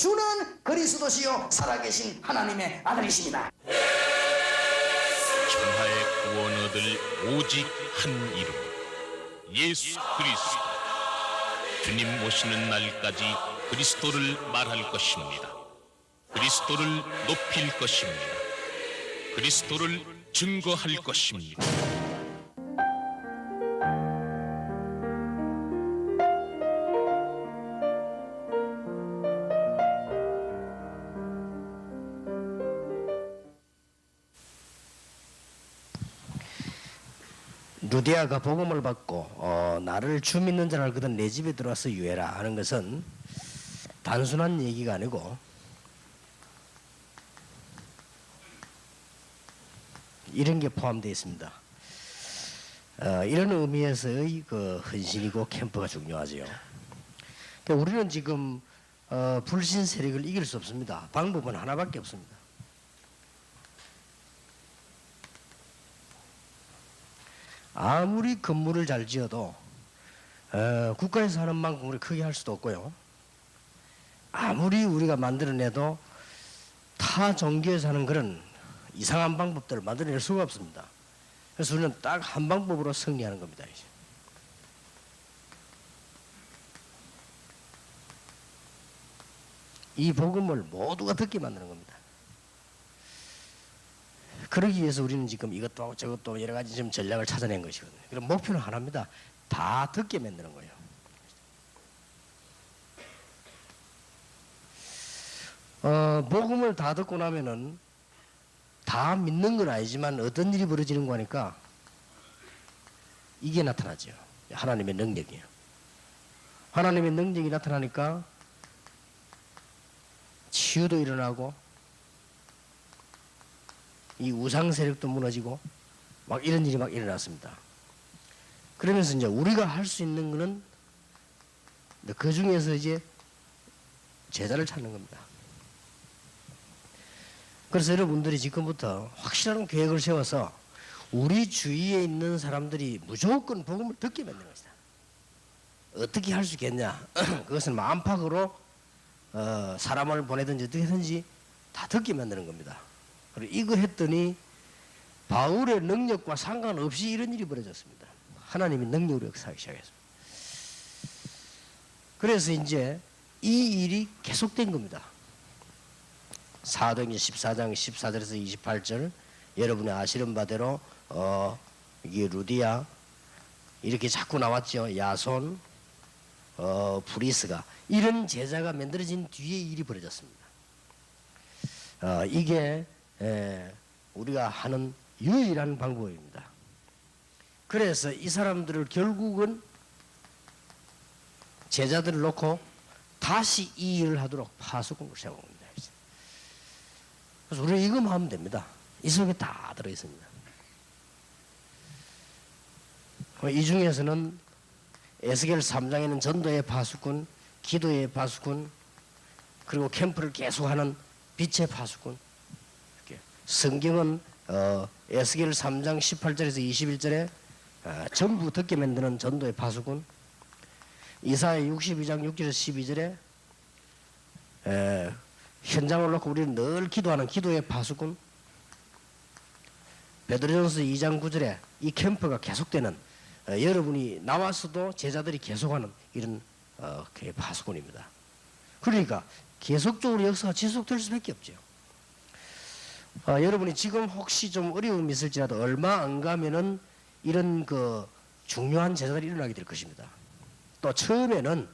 주는 그리스도시요 살아계신 하나님의 아들이십니다. 천하의 구원 얻을 오직 한 이름, 예수 그리스도. 주님 오시는 날까지 그리스도를 말할 것입니다. 그리스도를 높일 것입니다. 그리스도를 증거할 것입니다. 루디아가 복음을 받고 나를 주 믿는 자를 알거든 내 집에 들어와서 유해라 하는 것은 단순한 얘기가 아니고 이런 게 포함되어 있습니다. 이런 의미에서의 그 헌신이고 캠프가 중요하지요. 그러니까 우리는 지금 불신 세력을 이길 수 없습니다. 방법은 하나밖에 없습니다. 아무리 건물을 잘 지어도 국가에서 하는 만큼 우리 크게 할 수도 없고요. 아무리 우리가 만들어내도 타 종교에서 하는 그런 이상한 방법들을 만들어낼 수가 없습니다. 그래서 우리는 딱 한 방법으로 승리하는 겁니다. 이제. 이 복음을 모두가 듣게 만드는 겁니다. 그러기 위해서 우리는 지금 이것도 하고 저것도 여러 가지 지금 전략을 찾아낸 것이거든요. 그럼 목표는 하나입니다. 다 듣게 만드는 거예요. 복음을 다 듣고 나면은 다 믿는 건 아니지만 어떤 일이 벌어지는 거니까 이게 나타나죠. 하나님의 능력이에요. 하나님의 능력이 나타나니까 치유도 일어나고 이 우상 세력도 무너지고 막 이런 일이 막 일어났습니다. 그러면서 이제 우리가 할 수 있는 거는 그 중에서 이제 제자를 찾는 겁니다. 그래서 여러분들이 지금부터 확실한 계획을 세워서 우리 주위에 있는 사람들이 무조건 복음을 듣게 만드는 것이다. 어떻게 할 수 있겠냐? 그것은 마음팍으로 사람을 보내든지 어떻게 하든지 다 듣게 만드는 겁니다. 그리고 이거 했더니 바울의 능력과 상관없이 이런 일이 벌어졌습니다. 하나님이 능력으로 역사하기 시작했습니다. 그래서 이제 이 일이 계속된 겁니다. 사도행전 14장 14절에서 28절 여러분이 아시는 바대로 이게 루디아 이렇게 자꾸 나왔죠. 야손 브리스가 이런 제자가 만들어진 뒤에 일이 벌어졌습니다. 이게 우리가 하는 유일한 방법입니다. 그래서 이 사람들을 결국은 제자들을 놓고 다시 이 일을 하도록 파수꾼을 세운 겁니다. 그래서 우리는 이것만 하면 됩니다. 이 속에 다 들어있습니다. 이 중에서는 에스겔 3장에는 전도의 파수꾼, 기도의 파수꾼, 그리고 캠프를 계속하는 빛의 파수꾼. 이렇게. 성경은 에스겔 3장 18절에서 21절에 전부 듣게 만드는 전도의 파수꾼, 이사야 62장 6절에서 12절에 현장을 놓고 우리는 늘 기도하는 기도의 파수꾼, 베드로전서 2장 9절에 이 캠프가 계속되는 여러분이 나와서도 제자들이 계속하는 이런 파수꾼입니다. 그러니까 계속적으로 역사가 지속될 수밖에 없죠. 여러분이 지금 혹시 좀 어려움이 있을지라도 얼마 안 가면은 이런 그 중요한 제자들이 일어나게 될 것입니다. 또 처음에는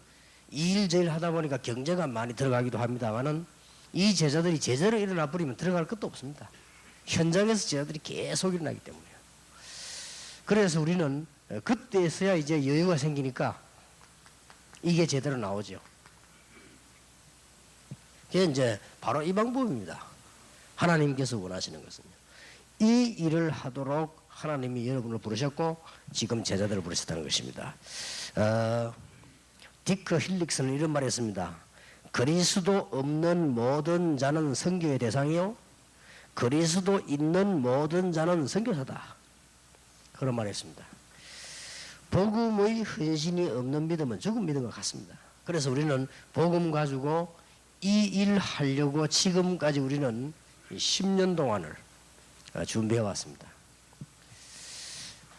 이 일 저 일 하다 보니까 경제가 많이 들어가기도 합니다만은 이 제자들이 제자로 일어나 버리면 들어갈 것도 없습니다. 현장에서 제자들이 계속 일어나기 때문에요. 그래서 우리는 그때서야 이제 여유가 생기니까 이게 제대로 나오죠. 그게 이제 바로 이 방법입니다. 하나님께서 원하시는 것은요. 이 일을 하도록 하나님이 여러분을 부르셨고 지금 제자들을 부르셨다는 것입니다. 디크 힐릭스는 이런 말을 했습니다. 그리스도 없는 모든 자는 선교의 대상이요 그리스도 있는 모든 자는 선교사다. 그런 말을 했습니다. 복음의 헌신이 없는 믿음은 죽은 믿음과 같습니다. 그래서 우리는 복음 가지고 이 일 하려고 지금까지 우리는 10년 동안을 준비해 왔습니다.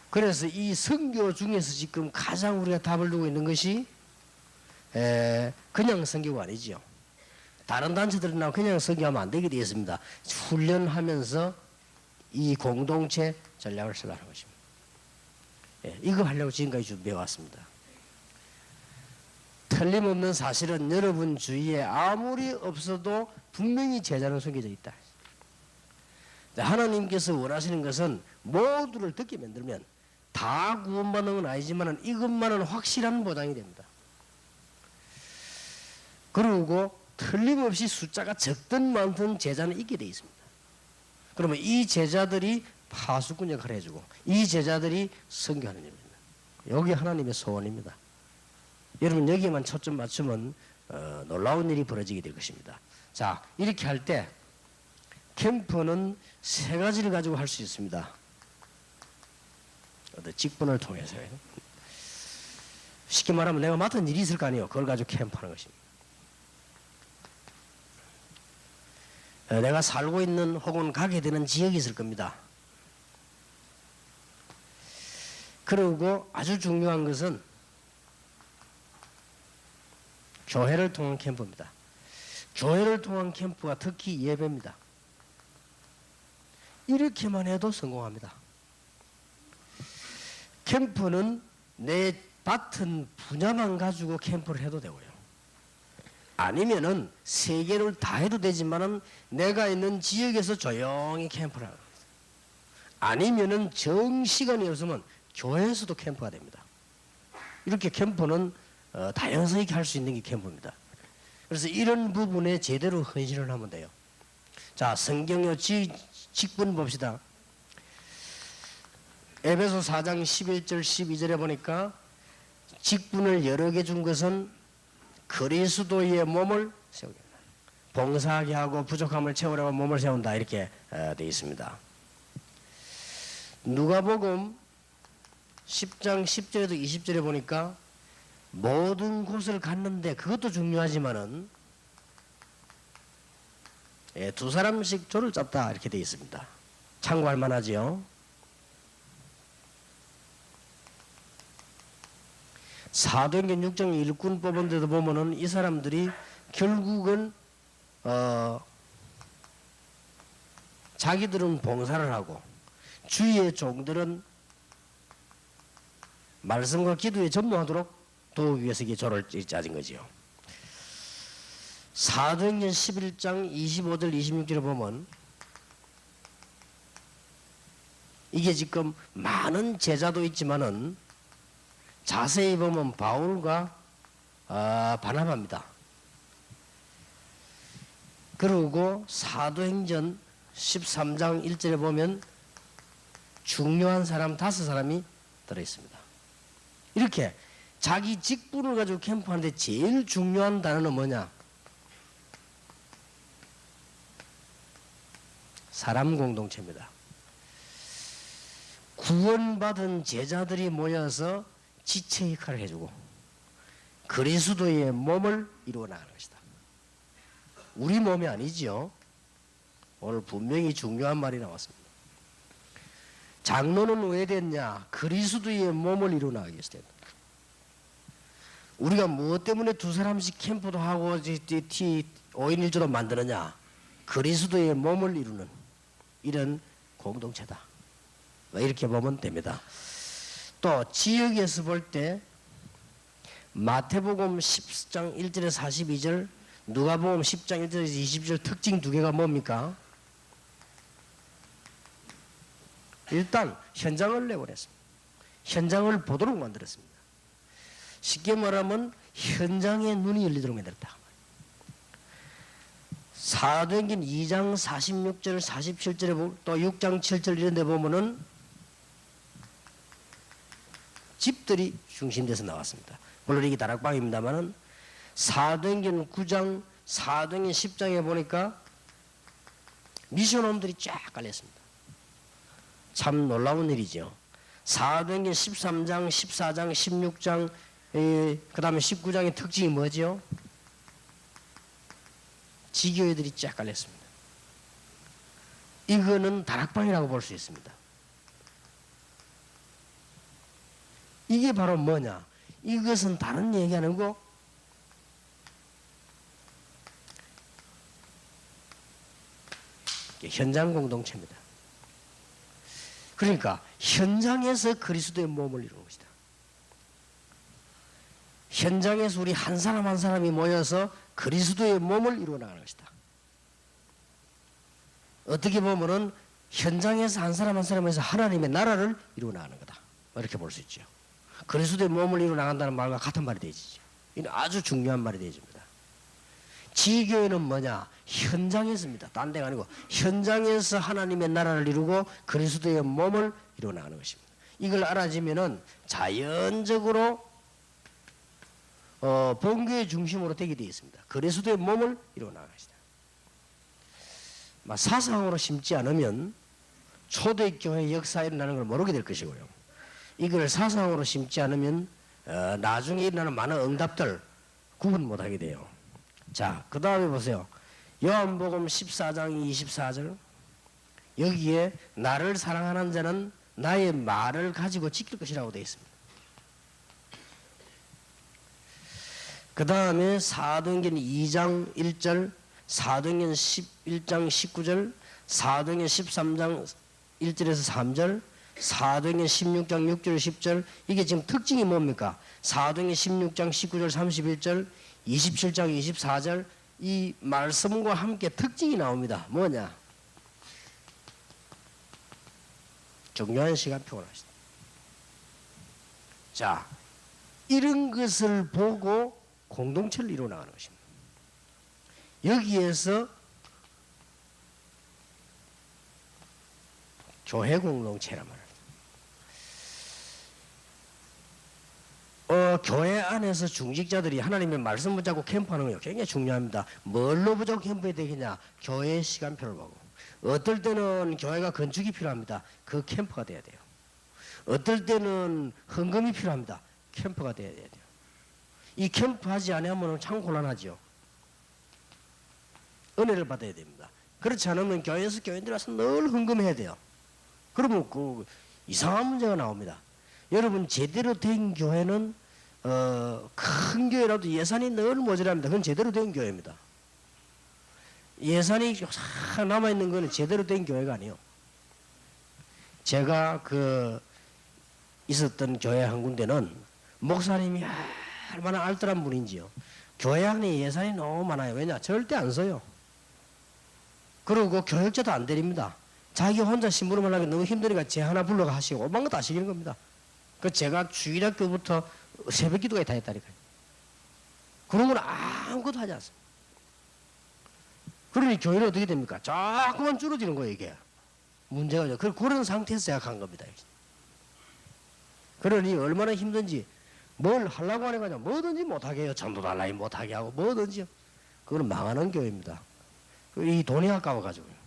그래서 이 선교 중에서 지금 가장 우리가 답을 두고 있는 것이 그냥 선교가 아니죠. 다른 단체들은 그냥 선교하면 안 되게 되어 있습니다. 훈련하면서 이 공동체 전략을 설계하는 것입니다. 이거 하려고 지금까지 준비해 왔습니다. 틀림없는 사실은 여러분 주위에 아무리 없어도 분명히 제자는 숨겨져 있다. 하나님께서 원하시는 것은 모두를 듣게 만들면 다 구원받는 건 아니지만 이것만은 확실한 보장이 됩니다. 그리고 틀림없이 숫자가 적든 많든 제자는 있게 되어 있습니다. 그러면 이 제자들이 파수꾼 역할을 해주고 이 제자들이 선교하는 일입니다. 여기 하나님의 소원입니다. 여러분 여기에만 초점 맞추면 놀라운 일이 벌어지게 될 것입니다. 자, 이렇게 할 때 캠프는 세 가지를 가지고 할 수 있습니다. 어떤 직분을 통해서요. 쉽게 말하면 내가 맡은 일이 있을 거 아니에요. 그걸 가지고 캠프하는 것입니다. 내가 살고 있는 혹은 가게 되는 지역이 있을 겁니다. 그리고 아주 중요한 것은 교회를 통한 캠프입니다. 교회를 통한 캠프가 특히 예배입니다. 이렇게만 해도 성공합니다. 캠프는 내 맡은 분야만 가지고 캠프를 해도 되고요. 아니면은 세 개를 다 해도 되지만은 내가 있는 지역에서 조용히 캠프를 하는 겁니다. 아니면은 정시간이 없으면 교회에서도 캠프가 됩니다. 이렇게 캠프는 다양성이 할 수 있는 게 캠프입니다. 그래서 이런 부분에 제대로 헌신을 하면 돼요. 자, 성경의 직분 봅시다. 에베소 4장 11절 12절에 보니까 직분을 여러 개 준 것은 그리스도의 몸을 세우겠다. 봉사하게 하고 부족함을 채우려고 몸을 세운다. 이렇게 되어 있습니다. 누가복음 10장 10절에도 20절에 보니까 모든 곳을 갔는데 그것도 중요하지만은 두 사람씩 조를 짰다 이렇게 되어 있습니다. 참고할 만하지요. 사도행전 6장 일꾼 뽑은 데도 보면은 이 사람들이 결국은 자기들은 봉사를 하고 주위의 종들은 말씀과 기도에 전무하도록 도우기 위해서 이게 조를 짜진 거지요. 사도행전 11장 25절 26절에 보면 이게 지금 많은 제자도 있지만은 자세히 보면 바울과 바나바입니다. 그리고 사도행전 13장 1절에 보면 중요한 사람 5사람이 들어있습니다. 이렇게 자기 직분을 가지고 캠프하는데 제일 중요한 단어는 뭐냐? 사람 공동체입니다. 구원받은 제자들이 모여서 지체 역할을 해주고 그리스도의 몸을 이루어 나가는 것이다. 우리 몸이 아니지요. 오늘 분명히 중요한 말이 나왔습니다. 장로는 왜 됐냐? 그리스도의 몸을 이루어 나가기 위해서 된다. 우리가 무엇 때문에 두 사람씩 캠프도 하고 5인 1조도 만드느냐? 그리스도의 몸을 이루는 이런 공동체다. 이렇게 보면 됩니다. 또 지역에서 볼 때 마태복음 10장 1절에서 42절, 누가복음 10장 1절에서 20절 특징 두 개가 뭡니까? 일단 현장을 내보냈습니다. 현장을 보도록 만들었습니다. 쉽게 말하면 현장에 눈이 열리도록 만들었다. 사도행전 2장 46절 47절에 또 6장 7절 이런 데 보면은 집들이 중심돼서 나왔습니다. 물론 이게 다락방입니다만은 사도행전 9장 사도행전 10장에 보니까 미션홈들이 쫙 깔렸습니다. 참 놀라운 일이죠. 사도행전 13장 14장 16장 그 다음에 19장의 특징이 뭐죠? 지교회들이 쫙 깔렸습니다. 이거는 다락방이라고 볼 수 있습니다. 이게 바로 뭐냐? 이것은 다른 얘기 아니고 현장 공동체입니다. 그러니까 현장에서 그리스도의 몸을 이루는 것이다. 현장에서 우리 한 사람 한 사람이 모여서 그리스도의 몸을 이루어 나가는 것이다. 어떻게 보면은 현장에서 한 사람 한 사람에서 하나님의 나라를 이루어 나가는 거다. 이렇게 볼 수 있죠. 그리스도의 몸을 이루어 나간다는 말과 같은 말이 되지죠. 이는 아주 중요한 말이 되집니다. 지교회는 뭐냐? 현장에서입니다. 딴 데가 아니고 현장에서 하나님의 나라를 이루고 그리스도의 몸을 이루어 나가는 것입니다. 이걸 알아지면은 자연적으로 본교의 중심으로 되게 되어 있습니다. 그리스도의 몸을 이루어 나가는 것이다. 사상으로 심지 않으면 초대교회 역사에 일어나는 걸 모르게 될 것이고요. 이걸 사상으로 심지 않으면 나중에 일어나는 많은 응답들 구분 못하게 돼요. 자, 그 다음에 보세요. 요한복음 14장 24절 여기에 나를 사랑하는 자는 나의 말을 가지고 지킬 것이라고 되어 있습니다. 그 다음에 사도행전 2장 1절, 사도행전 11장 19절, 사도행전 13장 1절에서 3절, 사도행전 16장 6절 10절 이게 지금 특징이 뭡니까? 사도행전 16장 19절 31절 27장 24절 이 말씀과 함께 특징이 나옵니다. 뭐냐? 중요한 시간표가 나옵니다. 자, 이런 것을 보고 공동체를 이루어 나가는 것입니다. 여기에서 교회 공동체란 말입니다. 교회 안에서 중직자들이 하나님의 말씀 붙잡고 캠프하는 거 굉장히 중요합니다. 뭘로 붙잡고 캠프해야 되겠냐? 교회의 시간표를 보고. 어떨 때는 교회가 건축이 필요합니다. 그 캠프가 돼야 돼요. 어떨 때는 헌금이 필요합니다. 캠프가 돼야 돼요. 이 캠프 하지 않으면 참 곤란하죠. 은혜를 받아야 됩니다. 그렇지 않으면 교회에서 교인들이 와서 늘 헌금해야 돼요. 그러면 그 이상한 문제가 나옵니다. 여러분 제대로 된 교회는 큰 교회라도 예산이 늘 모자랍니다. 그건 제대로 된 교회입니다. 예산이 남아있는 거는 제대로 된 교회가 아니에요. 제가 있었던 교회 한 군데는 목사님이 얼마나 알뜰한 분인지요. 교회 안에 예산이 너무 많아요. 왜냐? 절대 안 써요. 그리고 교역자도 안 드립니다. 자기 혼자 심부름을 하기 너무 힘드니까 제 하나 불러가 하시고 오만 것도 하시는 겁니다. 제가 주일학교부터 새벽 기도까지 다 했다니까요. 그런 건 아무것도 하지 않습니다. 그러니 교회는 어떻게 됩니까? 자꾸만 줄어드는 거예요, 이게. 문제가 그런 상태에서 제가 간 겁니다. 그러니 얼마나 힘든지 뭘 하려고 하는 거냐 뭐든지 못하게 해요. 전도 달라니 못하게 하고 뭐든지요. 그건 망하는 교회입니다. 이 돈이 아까워가지고요.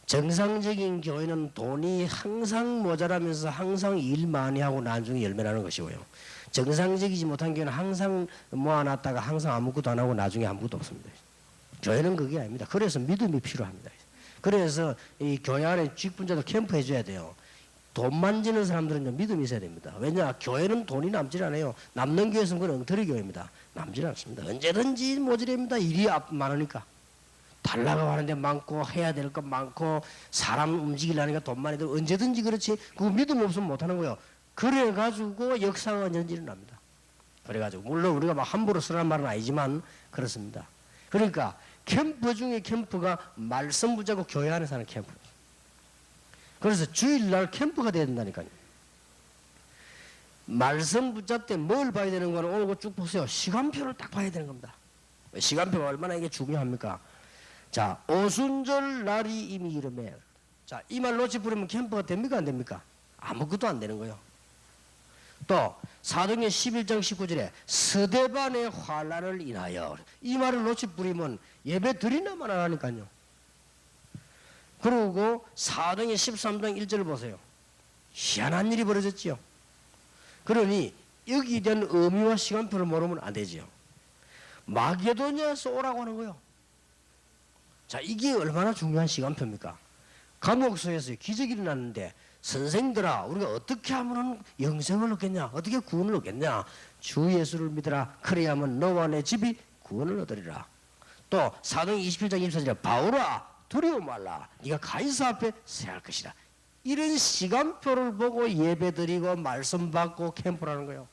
정상적인 교회는 돈이 항상 모자라면서 항상 일 많이 하고 나중에 열매 나는 것이고요. 정상적이지 못한 교회는 항상 모아놨다가 항상 아무것도 안 하고 나중에 아무것도 없습니다. 교회는 그게 아닙니다. 그래서 믿음이 필요합니다. 그래서 이 교회 안에 직분자도 캠프 해줘야 돼요. 돈 만지는 사람들은 믿음이 있어야 됩니다. 왜냐? 교회는 돈이 남질 않아요. 남는 교회에서는 그건 엉터리 교회입니다. 남질 않습니다. 언제든지 모자랍니다. 일이 많으니까. 달라고 하는데 많고 해야 될 것 많고 사람 움직이려니까 돈 많이 들고 언제든지 그렇지 그거 믿음 없으면 못하는 거예요. 그래가지고 역사가 언제든지 일어납니다. 그래가지고 물론 우리가 막 함부로 쓰라는 말은 아니지만 그렇습니다. 그러니까 캠프 중에 캠프가 말씀 붙잡고 교회 안에서 하는 캠프. 그래서 주일날 캠프가 돼야 된다니까요. 말씀 붙잡되 뭘 봐야 되는 거는 오늘 쭉 보세요. 시간표를 딱 봐야 되는 겁니다. 시간표가 얼마나 이게 중요합니까? 자, 오순절 날이 이미 이르매. 자, 이 말 놓치 부르면 캠프가 됩니까? 안 됩니까? 아무것도 안 되는 거예요. 또 사도행전 11장 19절에 스데반의 환난을 인하여 이 말을 놓치 부리면 예배 드리나만 안 하니까요. 그리고 사도행전 13장 1절을 보세요. 희한한 일이 벌어졌지요. 그러니 여기에 대한 의미와 시간표를 모르면 안 되지요. 마게도냐에서 오라고 하는 거예요. 자, 이게 얼마나 중요한 시간표입니까? 감옥소에서 기적이 일어났는데 선생들아, 우리가 어떻게 하면 영생을 얻겠냐, 어떻게 구원을 얻겠냐, 주 예수를 믿으라, 그래야만 너와 내 집이 구원을 얻으리라. 또 사도행 27장 24절에 바울아 두려워 말라, 네가 가이사 앞에 서야 할 것이라. 이런 시간표를 보고 예배드리고 말씀 받고 캠프를 하는 거예요.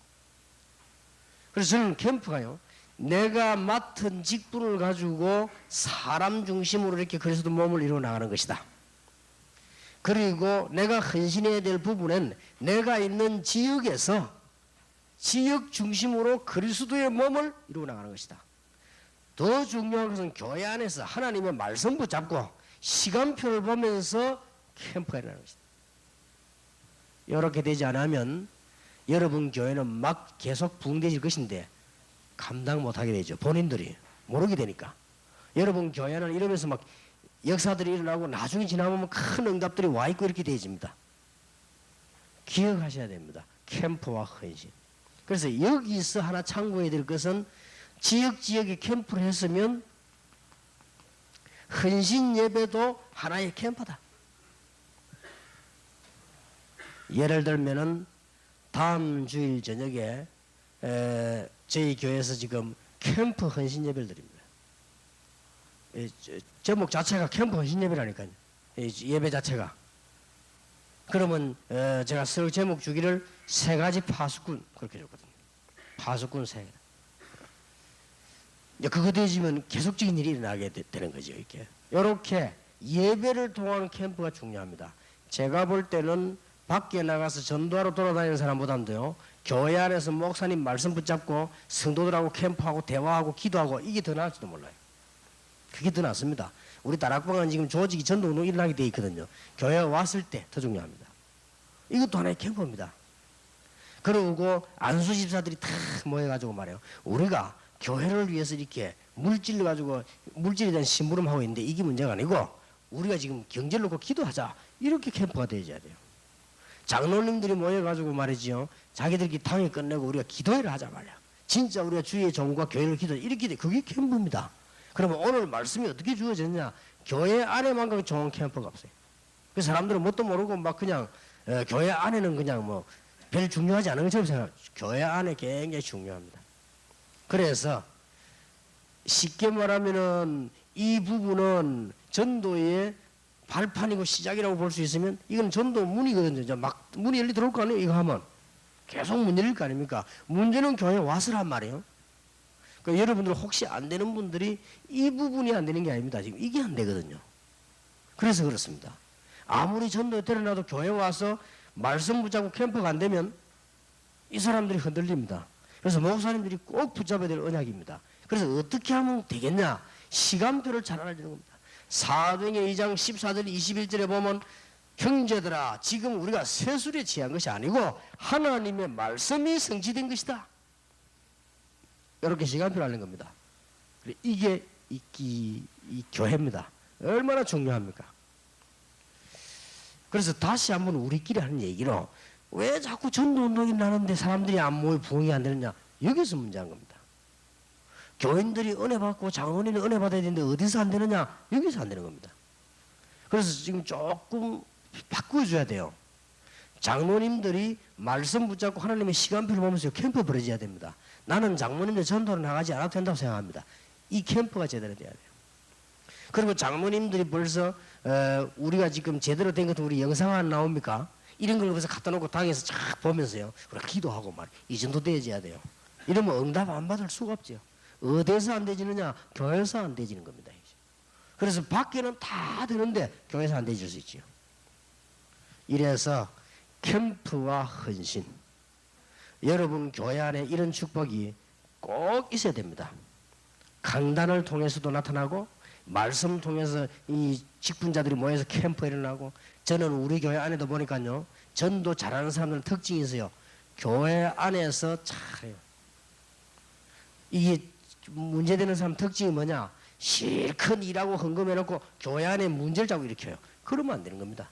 그래서 저는 캠프가요, 내가 맡은 직분을 가지고 사람 중심으로 이렇게 그리스도 몸을 이루어 나가는 것이다. 그리고 내가 헌신해야 될 부분은 내가 있는 지역에서 지역 중심으로 그리스도의 몸을 이루어 나가는 것이다. 더 중요한 것은 교회 안에서 하나님의 말씀 붙잡고 시간표를 보면서 캠프가 일어나는 것이다. 이렇게 되지 않으면 여러분 교회는 막 계속 붕괴질 것인데 감당 못하게 되죠. 본인들이 모르게 되니까. 여러분 교회는 이러면서 막 역사들이 일어나고 나중에 지나보면 큰 응답들이 와 있고 이렇게 되어집니다. 기억하셔야 됩니다. 캠프와 헌신. 그래서 여기서 하나 참고해야 될 것은 지역에 캠프를 했으면 헌신 예배도 하나의 캠프다. 예를 들면은 다음 주일 저녁에 저희 교회에서 지금 캠프 헌신 예배를 드립니다. 제목 자체가 캠프 헌신 예배라니까요. 예배 자체가. 그러면 제가 설 제목 주기를 세 가지 파수꾼 그렇게 줬거든요. 파수꾼 세 개. 그거 되지면 계속적인 일이 일어나게 되는 거죠. 이렇게 예배를 통한 캠프가 중요합니다. 제가 볼 때는 밖에 나가서 전도하러 돌아다니는 사람보다도요, 교회 안에서 목사님 말씀 붙잡고 성도들하고 캠프하고 대화하고 기도하고 이게 더 나을지도 몰라요. 그게 더 낫습니다. 우리 다락방은 지금 조직이 전도운동이 일어나게 돼 있거든요. 교회에 왔을 때 더 중요합니다. 이것도 하나의 캠프입니다. 그러고 안수 집사들이 다 모여가지고 말해요. 우리가 교회를 위해서 이렇게 물질을 가지고 물질에 대한 심부름하고 있는데 이게 문제가 아니고 우리가 지금 경제를 놓고 기도하자. 이렇게 캠프가 되어야 돼요. 장로님들이 모여가지고 말이지요. 자기들끼리 당회 끝내고 우리가 기도회를 하자 말이야. 진짜 우리가 주의 종과 교회를 기도 이렇게 돼. 그게 캠프입니다. 그러면 오늘 말씀이 어떻게 주어졌냐? 교회 안에만큼 좋은 캠프가 없어요. 그 사람들은 뭣도 모르고 막 그냥 교회 안에는 그냥 뭐 별 중요하지 않은 것처럼 생각해요. 교회 안에 굉장히 중요합니다. 그래서 쉽게 말하면은 이 부분은 전도의 발판이고 시작이라고 볼 수 있으면 이건 전도 문이거든요. 막 문이 열리 들어올 거 아니에요. 이거 하면 계속 문 열릴 거 아닙니까? 문제는 교회 와서란 말이에요. 그러니까 여러분들 혹시 안 되는 분들이 이 부분이 안 되는 게 아닙니다. 지금 이게 안 되거든요. 그래서 그렇습니다. 아무리 전도에 데려놔도 교회 와서 말씀 붙잡고 캠프가 안 되면 이 사람들이 흔들립니다. 그래서 목사님들이 꼭 붙잡아야 될 언약입니다. 그래서 어떻게 하면 되겠냐? 시간표를 잘 알아야 되는 겁니다. 사도행전 2장 14절 21절에 보면 형제들아 지금 우리가 세술에 취한 것이 아니고 하나님의 말씀이 성취된 것이다. 이렇게 시간표를 알는 겁니다. 이게 이 교회입니다. 얼마나 중요합니까? 그래서 다시 한번 우리끼리 하는 얘기로 왜 자꾸 전도운동이 나는데 사람들이 안 모여 부흥이 안 되느냐? 여기서 문제한 겁니다. 교인들이 은혜 받고 장로님이 은혜 받아야 되는데 어디서 안 되느냐? 여기서 안 되는 겁니다. 그래서 지금 조금 바꿔줘야 돼요. 장로님들이 말씀 붙잡고 하나님의 시간표를 보면서 캠프 벌어져야 됩니다. 나는 장로님들 전도를 나가지 않아도 된다고 생각합니다. 이 캠프가 제대로 돼야 돼요. 그리고 장로님들이 벌써 우리가 지금 제대로 된 것도 우리 영상 안 나옵니까? 이런 걸 그래서 갖다 놓고 당에서 쫙 보면서요. 우리가 기도하고 이 정도 되어져야 돼요. 이러면 응답 안 받을 수가 없죠. 어디서 안 되지느냐? 교회에서 안 되지는 겁니다. 그래서 밖에는 다 되는데 교회에서 안 되질 수 있죠. 이래서 캠프와 헌신. 여러분 교회 안에 이런 축복이 꼭 있어야 됩니다. 강단을 통해서도 나타나고 말씀 통해서 이 직분자들이 모여서 캠프에 일어나고 저는 우리 교회 안에도 보니까요. 전도 잘하는 사람들은 특징이 있어요. 교회 안에서 잘해요. 이게 문제되는 사람 특징이 뭐냐? 실컷 일하고 헌금해놓고 교회 안에 문제를 자꾸 일으켜요. 그러면 안 되는 겁니다.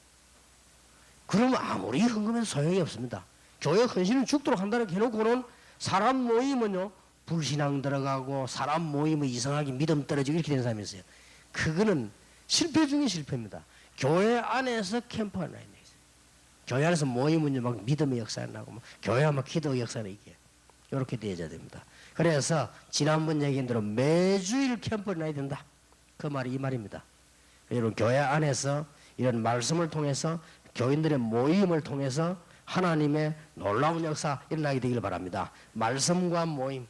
그러면 아무리 헌금해도 소용이 없습니다. 교회 헌신을 죽도록 한다는 해놓고는 사람 모이면요. 불신앙 들어가고 사람 모이면 이상하게 믿음 떨어지고 이렇게 되는 사람이 있어요. 그거는 실패 중에 실패입니다. 교회 안에서 캠프가 나야 돼요. 교회 안에서 모이면 막 믿음의 역사가 나고 뭐 교회 하면 기도의 역사가 이게 이렇게 되어야 됩니다. 그래서 지난번 얘기한 대로 매주일 캠프를 나야 된다. 그 말이 이 말입니다. 여러분 교회 안에서 이런 말씀을 통해서 교인들의 모임을 통해서 하나님의 놀라운 역사 일어나게 되기를 바랍니다. 말씀과 모임,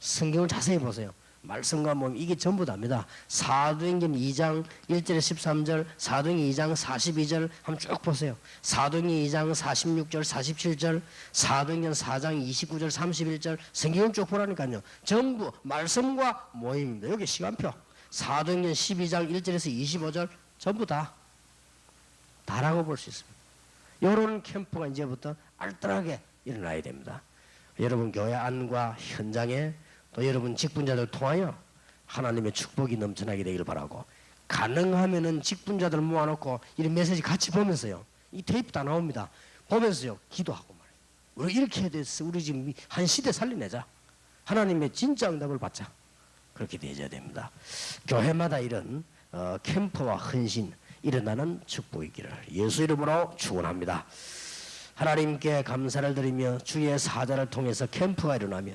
성경을 자세히 보세요. 말씀과 모임 이게 전부 다입니다. 사도행전 2장 1절에 13절, 사도행전 2장 42절 한번 쭉 보세요. 사도행전 2장 46절, 47절, 사도행전 4장 29절, 31절 성경을 쭉 보라니까요. 전부 말씀과 모임입니다. 여기 시간표. 사도행전 12장 1절에서 25절 전부 다라고 볼 수 있습니다. 이런 캠프가 이제부터 알뜰하게 일어나야 됩니다. 여러분 교회 안과 현장에 또 여러분 직분자들 통하여 하나님의 축복이 넘쳐나게 되기를 바라고, 가능하면은 직분자들 모아놓고 이런 메시지 같이 보면서요, 이 테이프 다 나옵니다. 보면서요 기도하고 말이에요. 우리 이렇게 해야 됐어. 우리 지금 한 시대 살려내자. 하나님의 진짜 응답을 받자. 그렇게 되어야 됩니다. 교회마다 이런 캠프와 헌신 일어나는 축복이기를 예수 이름으로 축원합니다. 하나님께 감사를 드리며 주의 사자를 통해서 캠프가 일어나며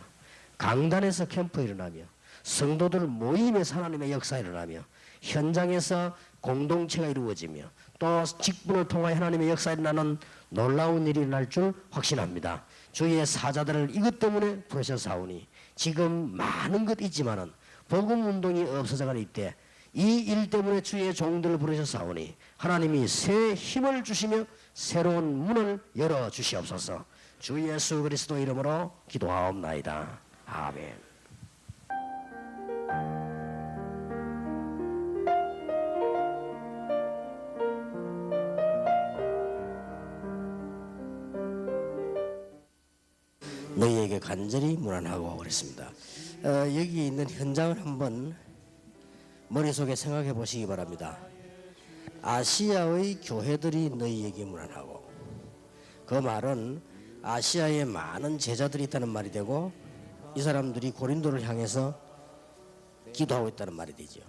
강단에서 캠프가 일어나며 성도들 모임에서 하나님의 역사가 일어나며 현장에서 공동체가 이루어지며 또 직분을 통하여 하나님의 역사가 일어나는 놀라운 일이 일어날 줄 확신합니다. 주의 사자들을 이것 때문에 부르셔사오니 지금 많은 것 있지만은 복음운동이 없어져가는 이때 이 일 때문에 주의 종들을 부르셔사오니 하나님이 새 힘을 주시며 새로운 문을 열어주시옵소서. 주 예수 그리스도 이름으로 기도하옵나이다. 아멘. 너희에게 간절히 문안하고 그랬습니다. 여기 있는 현장을 한번 머릿속에 생각해 보시기 바랍니다. 아시아의 교회들이 너희에게 문안하고, 그 말은 아시아에 많은 제자들이 있다는 말이 되고 이 사람들이 고린도를 향해서 기도하고 있다는 말이 되죠.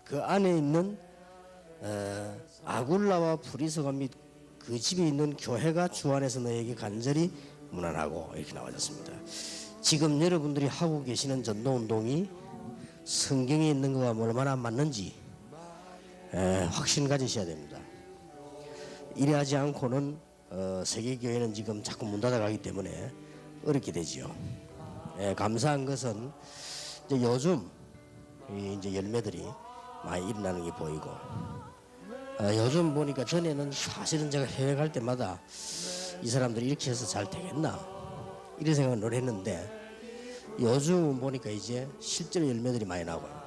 그 안에 있는 아굴라와 브리스가 및 그 집에 있는 교회가 주 안에서 너희에게 간절히 문안하고 이렇게 나와졌습니다. 지금 여러분들이 하고 계시는 전도운동이 성경에 있는 것과 얼마나 맞는지 확신 가지셔야 됩니다. 이래하지 않고는 세계교회는 지금 자꾸 문 닫아가기 때문에 어렵게 되지요. 감사한 것은 이제 요즘 이제 열매들이 많이 일어나는 게 보이고, 요즘 보니까 전에는 사실은 제가 해외 갈 때마다 이 사람들이 이렇게 해서 잘 되겠나 이런 생각을 했는데, 요즘 보니까 이제 실제로 열매들이 많이 나고요.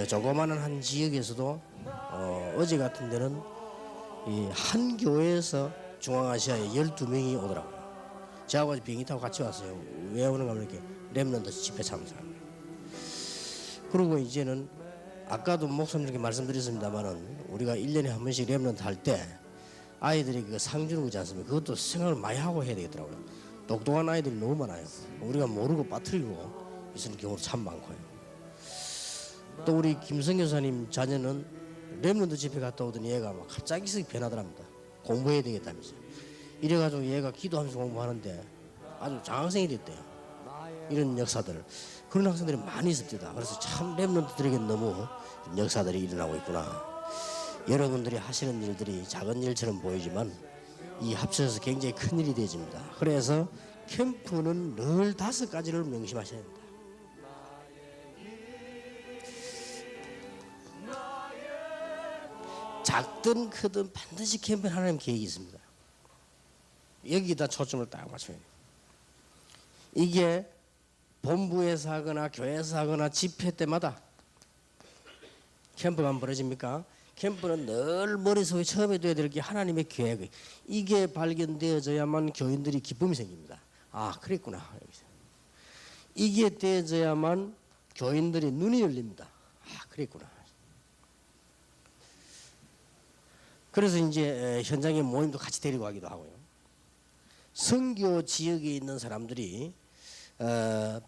조그마한 한 지역에서도 어제 같은 데는 이 한 교회에서 중앙아시아에 12명이 오더라고요. 저하고 비행기 타고 같이 왔어요. 왜 오는가 하면 이렇게 렘넌트 집회 참석합니다. 그리고 이제는 아까도 목사님 이렇게 말씀드렸습니다만은 우리가 1년에 한 번씩 렘넌트 할 때 아이들이 그 상 주는 거지 않습니까? 그것도 생각을 많이 하고 해야 되겠더라고요. 똑똑한 아이들이 너무 많아요. 우리가 모르고 빠뜨리고 있는 경우도 참 많고요. 또 우리 김성 교사님 자녀는 렘넌트 집회 갔다 오더니 얘가 막 갑자기 변하더랍니다. 공부해야 되겠다면서. 이래가지고 얘가 기도하면서 공부하는데 아주 장학생이 됐대요. 이런 역사들, 그런 학생들이 많이 있습니다. 그래서 참 렘넌트들에게 너무 역사들이 일어나고 있구나. 여러분들이 하시는 일들이 작은 일처럼 보이지만 이 합쳐서 굉장히 큰 일이 되어집니다. 그래서 캠프는 늘 5가지를 명심하셔야 됩니다. 작든 크든 반드시 캠프는 하나님 계획이 있습니다. 여기다 초점을 딱 맞춰야 돼요. 이게 본부에서 하거나 교회에서 하거나 집회 때마다 캠프가 벌어집니까? 캠프는 늘 머릿속에 처음에 둬야 될 게 하나님의 계획. 이게 발견되어져야만 교인들이 기쁨이 생깁니다. 아, 그랬구나. 이게 되어져야만 교인들이 눈이 열립니다. 아, 그랬구나. 그래서 이제 현장에 모임도 같이 데리고 가기도 하고요. 선교 지역에 있는 사람들이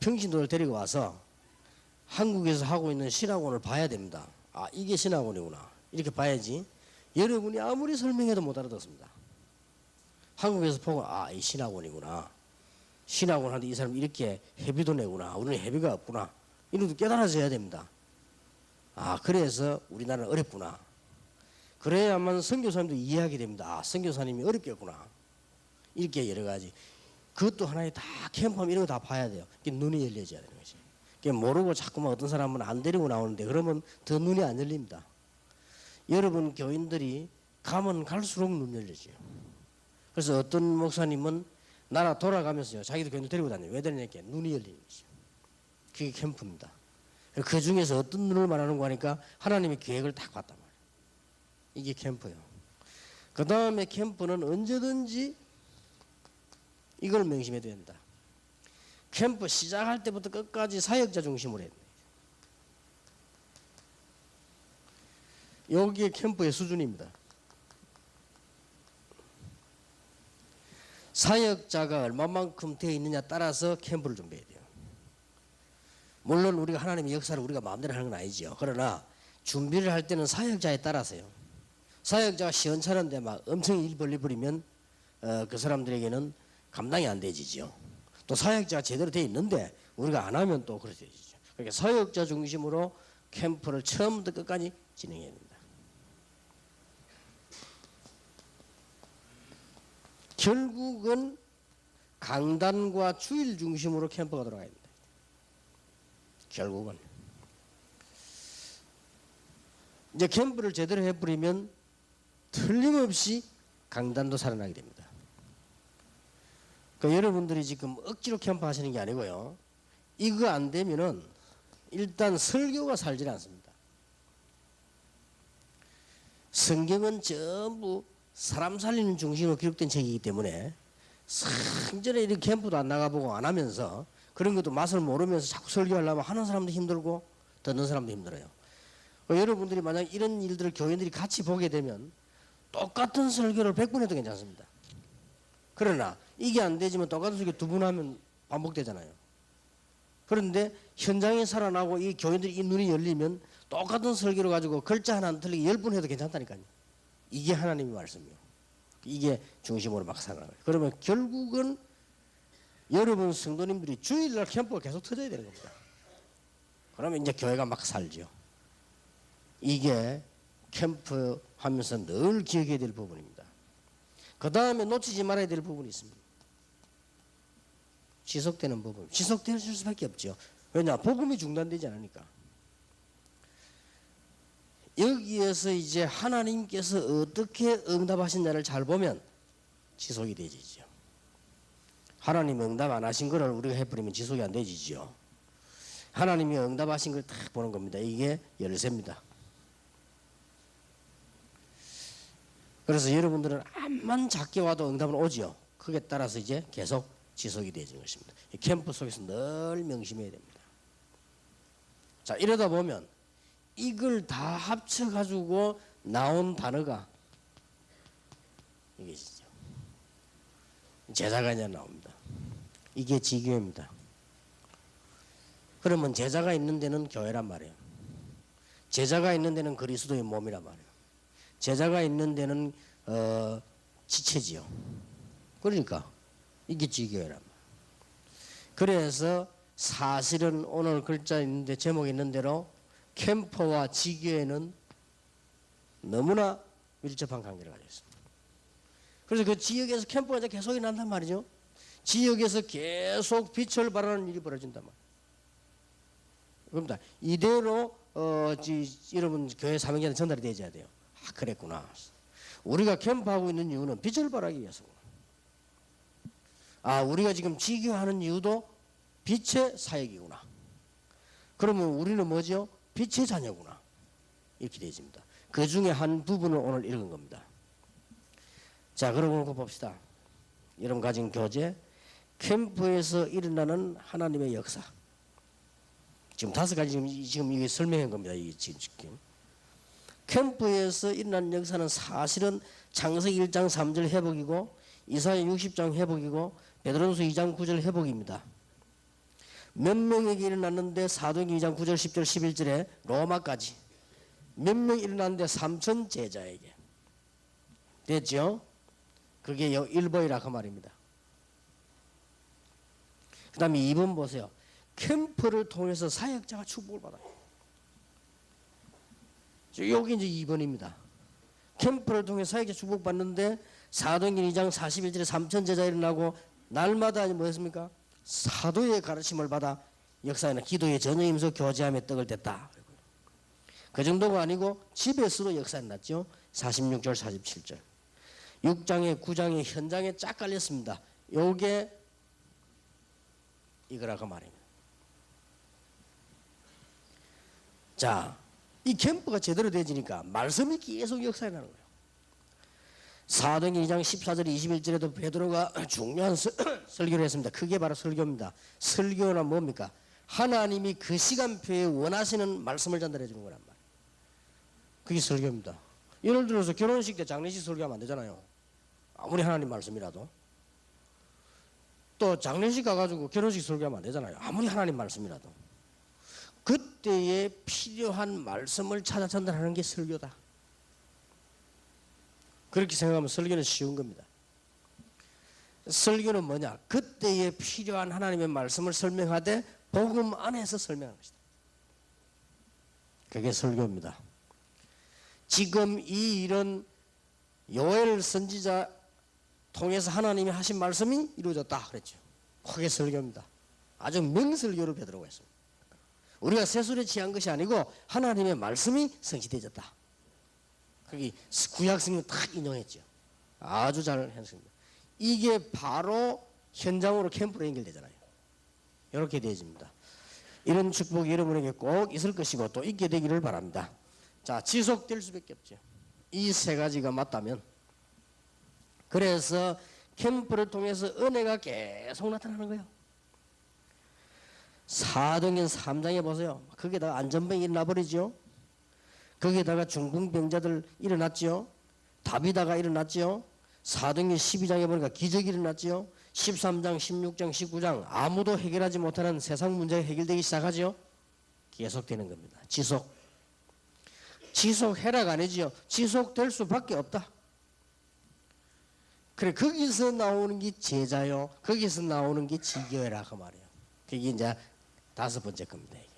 평신도를 데리고 와서 한국에서 하고 있는 신학원을 봐야 됩니다. 아, 이게 신학원이구나. 이렇게 봐야지. 여러분이 아무리 설명해도 못 알아듣습니다. 한국에서 보고 아, 이 신학원이구나. 신학원 하는데 이 사람 이렇게 회비도 내구나. 우리는 회비가 없구나. 이런 것도 깨달아져야 됩니다. 아, 그래서 우리나라는 어렵구나. 그래야만 선교사님도 이해하게 됩니다. 아, 선교사님이 어렵겠구나. 이렇게 여러 가지. 그것도 하나의 다 캠프하면 이런 거 다 봐야 돼요. 눈이 열려져야 되는 것이. 모르고 자꾸만 어떤 사람은 안 데리고 나오는데 그러면 더 눈이 안 열립니다. 여러분 교인들이 가면 갈수록 눈 열려져요. 그래서 어떤 목사님은 나라 돌아가면서요, 자기도 교인들 데리고 다녀요. 왜 데리냐니까 눈이 열리는 거죠. 그게 캠프입니다. 그 중에서 어떤 눈을 말하는 거 하니까 하나님의 계획을 딱 봤단 말이에요. 이게 캠프예요. 그 다음에 캠프는 언제든지 이걸 명심해야 된다. 캠프 시작할 때부터 끝까지 사역자 중심으로 해야 됩니다. 여기에 캠프의 수준입니다. 사역자가 얼마만큼 되어 있느냐 따라서 캠프를 준비해야 돼요. 물론 우리가 하나님의 역사를 우리가 마음대로 하는 건 아니죠. 그러나 준비를 할 때는 사역자에 따라서요. 사역자가 시원찮은데 막 엄청 일 벌리버리면 그 사람들에게는 감당이 안 되지죠. 또 사역자가 제대로 되어 있는데 우리가 안 하면 또 그렇게 되죠. 그러니까 사역자 중심으로 캠프를 처음부터 끝까지 진행해야 됩니다. 결국은 강단과 주일 중심으로 캠프가 돌아가야 됩니다. 결국은 이제 캠프를 제대로 해버리면 틀림없이 강단도 살아나게 됩니다. 그러니까 여러분들이 지금 억지로 캠프 하시는 게 아니고요. 이거 안 되면은 일단 설교가 살질 않습니다. 성경은 전부 사람 살리는 중심으로 기록된 책이기 때문에 성전에 이렇게 캠프도 안 나가보고 안 하면서 그런 것도 맛을 모르면서 자꾸 설교하려면 하는 사람도 힘들고 듣는 사람도 힘들어요. 여러분들이 만약 이런 일들을 교인들이 같이 보게 되면 똑같은 설교를 100번 해도 괜찮습니다. 그러나 이게 안 되지만 똑같은 설교 2번 하면 반복되잖아요. 그런데 현장에 살아나고 이 교인들이 이 눈이 열리면 똑같은 설교를 가지고 글자 하나 안 틀리게 10번 해도 괜찮다니까요. 이게 하나님의 말씀이에요. 이게 중심으로 막 살아나요. 그러면 결국은 여러분 성도님들이 주일날 캠프가 계속 터져야 되는 겁니다. 그러면 이제 교회가 막 살죠. 이게 캠프 하면서 늘 기억해야 될 부분입니다. 그 다음에 놓치지 말아야 될 부분이 있습니다. 지속되는 부분. 지속될 수밖에 없죠. 왜냐? 복음이 중단되지 않으니까. 여기에서 이제 하나님께서 어떻게 응답하신다를 잘 보면 지속이 되지죠. 하나님이 응답 안 하신 거를 우리가 해버리면 지속이 안 되지죠. 하나님이 응답하신 걸 딱 보는 겁니다. 이게 열쇠입니다. 그래서 여러분들은 암만 작게 와도 응답은 오지요. 그에 따라서 이제 계속 지속이 되어지는 것입니다. 캠프 속에서 늘 명심해야 됩니다. 자, 이러다 보면 이걸 다 합쳐가지고 나온 단어가 이게죠. 제자가 이제 나옵니다. 이게 지교회입니다. 그러면 제자가 있는 데는 교회란 말이에요. 제자가 있는 데는 그리스도의 몸이란 말이에요. 제자가 있는 데는 지체지요. 그러니까 이게 지교회란 말이에요. 그래서 사실은 오늘 글자 있는데 제목 있는 대로 캠프와 지교회는 너무나 밀접한 관계를 가지고 있습니다. 그래서 그 지역에서 캠프가 이제 계속 일어난단 말이죠. 지역에서 계속 빛을 발하는 일이 벌어진단 말이에요. 그럽니다. 이대로 여러분 교회 사명자한테 전달이 되어야 돼요. 아, 그랬구나. 우리가 캠프하고 있는 이유는 빛을 발하기 위해서구나. 아, 우리가 지금 지교하는 이유도 빛의 사역이구나. 그러면 우리는 뭐죠? 빛의 자녀구나. 이렇게 되어집니다. 그 중에 한 부분을 오늘 읽은 겁니다. 자, 그러고 봅시다. 여러분 가진 교재, 캠프에서 일어나는 하나님의 역사. 지금 5가지 지금 이게 설명한 겁니다. 이게 지금. 캠프에서 일어난 역사는 사실은 창세기 1장 3절 회복이고 이사야 60장 회복이고 베드로전서 2장 9절 회복입니다. 몇 명에게 일어났는데 사도행전 2장 9절 10절 11절에 로마까지 몇 명 일어났는데 3천 제자에게 됐죠? 그게 일보이라 그 말입니다. 그 다음에 2번 보세요. 캠프를 통해서 사역자가 축복을 받아요. 여기 이제 2번입니다. 캠프를 통해 사역자 축복받는데 사도행전 2장 41절에 3천 제자 일어나고 날마다 뭐였습니까? 사도의 가르침을 받아 역사에는 기도에 전혀 임서 교제하며 떡을 댔다. 그 정도가 아니고 집에서도 역사에 났죠. 46절 47절 6장에 9장에 현장에 쫙 깔렸습니다. 요게 이거라 그 말입니다. 자, 이 캠프가 제대로 되지니까 말씀이 계속 역사에 나는 거예요. 사도행전 2장 14절 21절에도 베드로가 중요한 설교를 했습니다. 그게 바로 설교입니다. 설교는 뭡니까? 하나님이 그 시간표에 원하시는 말씀을 전달해 주는 거란 말이에요. 그게 설교입니다. 예를 들어서 결혼식 때 장례식 설교하면 안 되잖아요. 아무리 하나님 말씀이라도. 또 장례식 가가지고 결혼식 설교하면 안 되잖아요. 아무리 하나님 말씀이라도. 그때에 필요한 말씀을 찾아 전달하는 게 설교다. 그렇게 생각하면 설교는 쉬운 겁니다. 설교는 뭐냐? 그때에 필요한 하나님의 말씀을 설명하되 복음 안에서 설명하는 것이다. 그게 설교입니다. 지금 이 일은 요엘 선지자 통해서 하나님이 하신 말씀이 이루어졌다 그랬죠. 그게 설교입니다. 아주 명설교로 베드로가 했습니다. 우리가 세술에 취한 것이 아니고 하나님의 말씀이 성취되어졌다. 거기 구약 성경 딱 인용했죠. 아주 잘 했습니다. 이게 바로 현장으로 캠프로 연결되잖아요. 이렇게 되어집니다. 이런 축복이 여러분에게 꼭 있을 것이고 또 있게 되기를 바랍니다. 자, 지속될 수밖에 없죠. 이 세 가지가 맞다면. 그래서 캠프를 통해서 은혜가 계속 나타나는 거예요. 사도행전 3장에 보세요. 거기다가 안전병이 일어나버리죠. 거기에다가 중풍병자들 일어났죠. 다비다가 일어났죠. 사도행전 12장에 보니까 기적이 일어났죠. 13장, 16장, 19장 아무도 해결하지 못하는 세상 문제가 해결되기 시작하죠. 계속되는 겁니다. 지속해라가 아니지요. 지속될 수밖에 없다. 그래, 거기서 나오는 게 제자요. 거기서 나오는 게 지교회라 그 말이에요. 그게 이제 5번째 겁니다. 이게.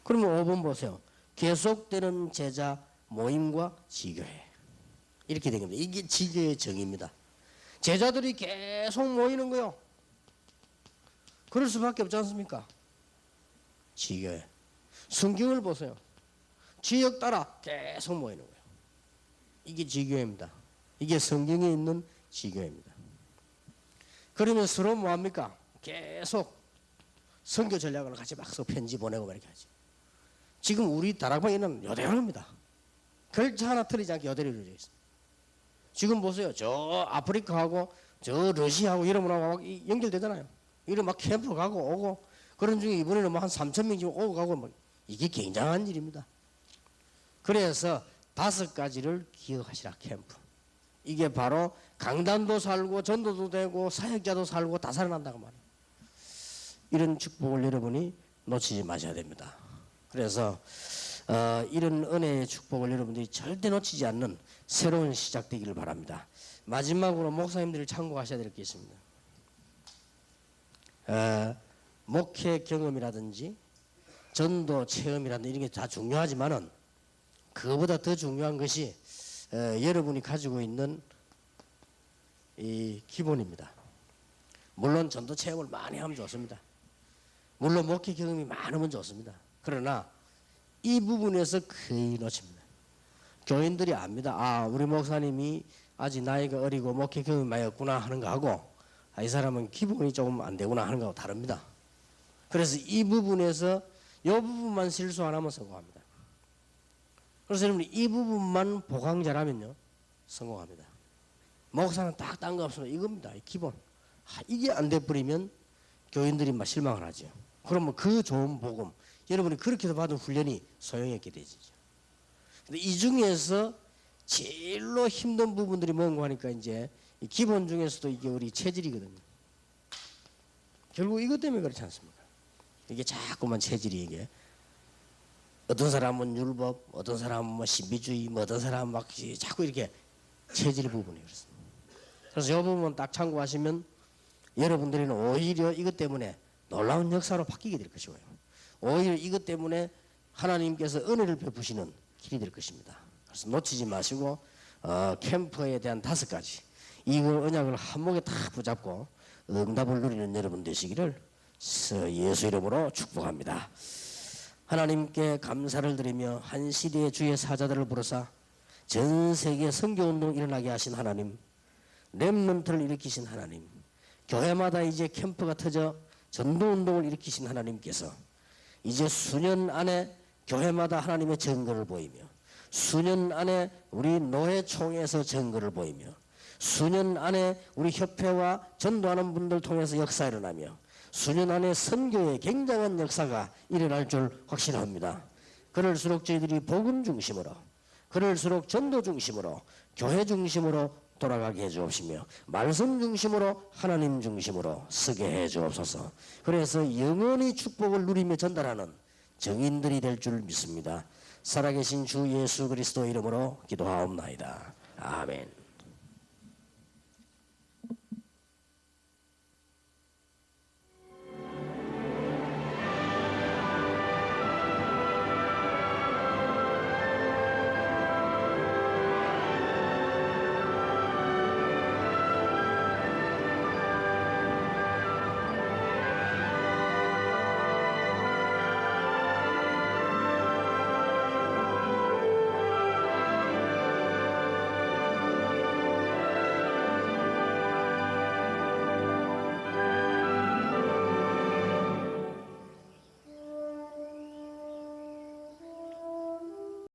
그러면 5번 보세요. 계속되는 제자 모임과 지교회. 이렇게 된 겁니다. 이게 지교회의 정의입니다. 제자들이 계속 모이는 거요. 그럴 수밖에 없지 않습니까? 지교회. 성경을 보세요. 지역 따라 계속 모이는 거예요. 이게 지교회입니다. 이게 성경에 있는 지교회입니다. 그러면 서로 뭐합니까? 계속 선교 전략을 같이 막 편지 보내고 이렇게 하죠. 지금 우리 다락방에는 여대로입니다. 글자 하나 틀리지 않게 여대로 이루어져 있습니다. 지금 보세요. 저 아프리카하고 저 러시아하고 이러면하고 연결되잖아요. 이래 막 캠프 가고 오고 그런 중에 이번에는 뭐 한 3,000명 지금 오고 가고 막 이게 굉장한 일입니다. 그래서 5가지를 기억하시라. 캠프. 이게 바로 강단도 살고 전도도 되고 사역자도 살고 다 살아난다고 말이에요. 이런 축복을 여러분이 놓치지 마셔야 됩니다. 그래서 이런 은혜의 축복을 여러분들이 절대 놓치지 않는 새로운 시작되기를 바랍니다. 마지막으로 목사님들이 참고하셔야 될 게 있습니다. 목회 경험이라든지 전도 체험이라든지 이런 게 다 중요하지만은 그거보다 더 중요한 것이 여러분이 가지고 있는 이 기본입니다. 물론 전도 체험을 많이 하면 좋습니다. 물론 목회 경험이 많으면 좋습니다. 그러나 이 부분에서 거의 놓칩니다. 교인들이 압니다. 아, 우리 목사님이 아직 나이가 어리고 목회 경험이 많이 없구나 하는 거하고 이 사람은 기본이 조금 안 되구나 하는 거하고 다릅니다. 그래서 이 부분에서 이 부분만 실수 안 하면 성공합니다. 그래서 여러분 이 부분만 보강 잘하면요 성공합니다. 목사는 딱 딴 거 없으면 이겁니다. 기본. 이게 안 돼버리면 교인들이 막 실망을 하죠. 그러면 그 좋은 복음 여러분이 그렇게 받은 훈련이 소용있게 되지죠. 근데 이 중에서 제일로 힘든 부분들이 뭔가 하니까 이제 이 기본 중에서도 이게 우리 체질이거든요. 결국 이것 때문에 그렇지 않습니까? 이게 자꾸만 체질이 이게 어떤 사람은 율법, 어떤 사람은 뭐 신비주의, 뭐 어떤 사람은 막 자꾸 이렇게 체질 부분이 그렇습니다. 그래서 이 부분 딱 참고하시면 여러분들은 오히려 이것 때문에 놀라운 역사로 바뀌게 될 것이고요. 오히려 이것 때문에 하나님께서 은혜를 베푸시는 길이 될 것입니다. 그래서 놓치지 마시고 캠프에 대한 5가지 이걸 언약을 한목에 다 붙잡고 응답을 누리는 여러분 되시기를 예수 이름으로 축복합니다. 하나님께 감사를 드리며 한 시대의 주의 사자들을 부르사 전 세계 선교운동 일어나게 하신 하나님, 렘넌트를 일으키신 하나님, 교회마다 이제 캠프가 터져 전도운동을 일으키신 하나님께서 이제 수년 안에 교회마다 하나님의 증거를 보이며 수년 안에 우리 노회총회에서 증거를 보이며 수년 안에 우리 협회와 전도하는 분들 통해서 역사 일어나며 수년 안에 선교의 굉장한 역사가 일어날 줄 확신합니다. 그럴수록 저희들이 복음 중심으로, 그럴수록 전도 중심으로, 교회 중심으로 돌아가게 해주옵시며 말씀 중심으로 하나님 중심으로 서게 해주옵소서. 그래서 영원히 축복을 누리며 전달하는 정인들이 될 줄 믿습니다. 살아계신 주 예수 그리스도 이름으로 기도하옵나이다. 아멘.